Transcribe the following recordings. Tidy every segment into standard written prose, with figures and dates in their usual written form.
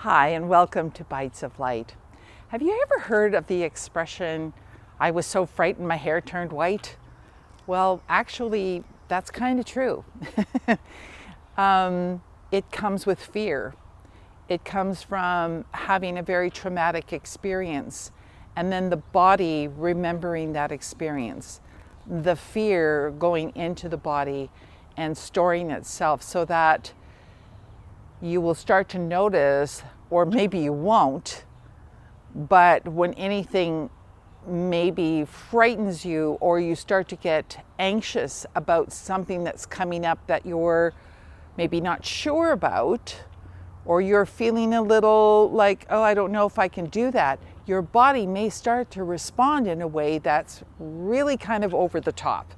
Hi, and welcome to Bites of Light. Have you ever heard of the expression, I was so frightened my hair turned white? Well, actually, that's kind of true. It comes with fear. It comes from having a very traumatic experience and then the body remembering that experience. The fear going into the body and storing itself so that you will start to notice, or maybe you won't, but when anything maybe frightens you or you start to get anxious about something that's coming up that you're maybe not sure about, or you're feeling a little like, oh, I don't know if I can do that, your body may start to respond in a way that's really kind of over the top.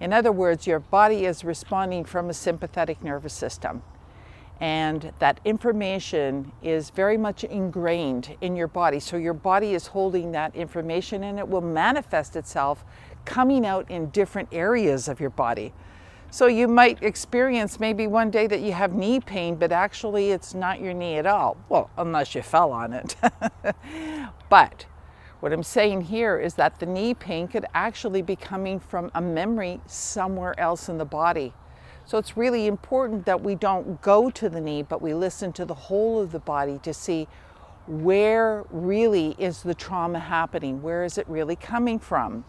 In other words, your body is responding from a sympathetic nervous system. And that information is very much ingrained in your body. So your body is holding that information and it will manifest itself coming out in different areas of your body. So you might experience maybe one day that you have knee pain, but actually it's not your knee at all. Well, unless you fell on it. But what I'm saying here is that the knee pain could actually be coming from a memory somewhere else in the body. So it's really important that we don't go to the knee, but we listen to the whole of the body to see where really is the trauma happening, where is it really coming from.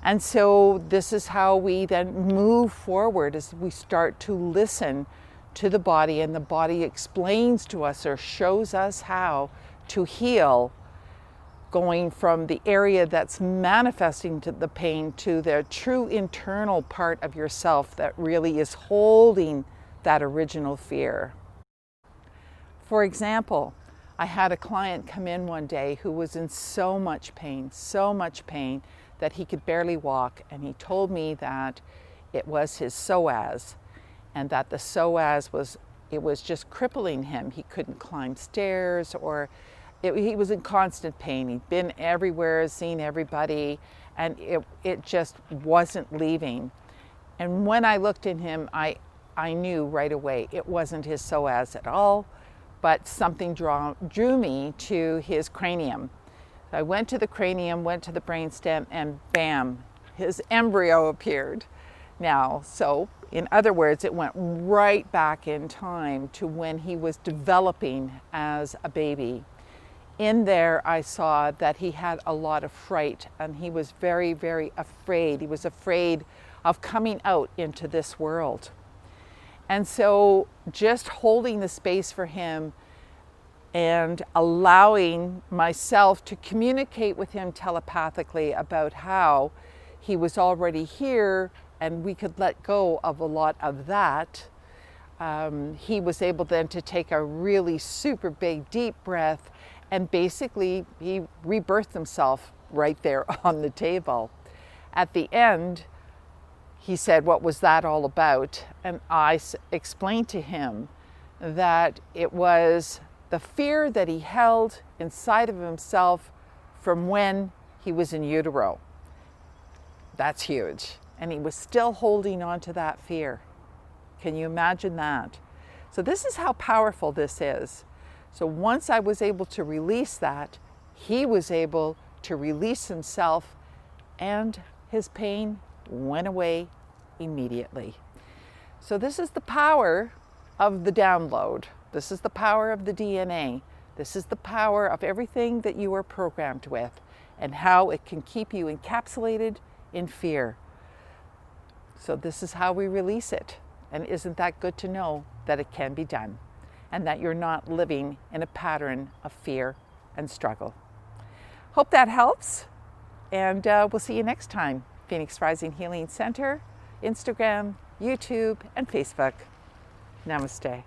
And so this is how we then move forward as we start to listen to the body, and the body explains to us or shows us how to heal, going from the area that's manifesting to the pain to the true internal part of yourself that really is holding that original fear. For example, I had a client come in one day who was in so much pain that he could barely walk, and he told me that it was his psoas, and that the psoas was just crippling him. He couldn't climb stairs, or he was in constant pain. He'd been everywhere, seen everybody, and it just wasn't leaving. And when I looked at him, I knew right away it wasn't his psoas at all, but something drew me to his cranium. I went to the cranium, went to the brainstem, and bam, his embryo appeared. Now, so in other words, it went right back in time to when he was developing as a baby. In there, I saw that he had a lot of fright, and he was very, very afraid. He was afraid of coming out into this world. And so just holding the space for him and allowing myself to communicate with him telepathically about how he was already here and we could let go of a lot of that. He was able then to take a really super big, deep breath, and basically he rebirthed himself right there on the table. At the end, he said, what was that all about? And I explained to him that it was the fear that he held inside of himself from when he was in utero. That's huge. And he was still holding on to that fear. Can you imagine that? So this is how powerful this is. So once I was able to release that, he was able to release himself, and his pain went away immediately. So this is the power of the download. This is the power of the DNA. This is the power of everything that you are programmed with, and how it can keep you encapsulated in fear. So this is how we release it. And isn't that good to know that it can be done, and that you're not living in a pattern of fear and struggle? Hope that helps, and we'll see you next time. Phoenix Rising Healing Center, Instagram, YouTube, and Facebook. Namaste.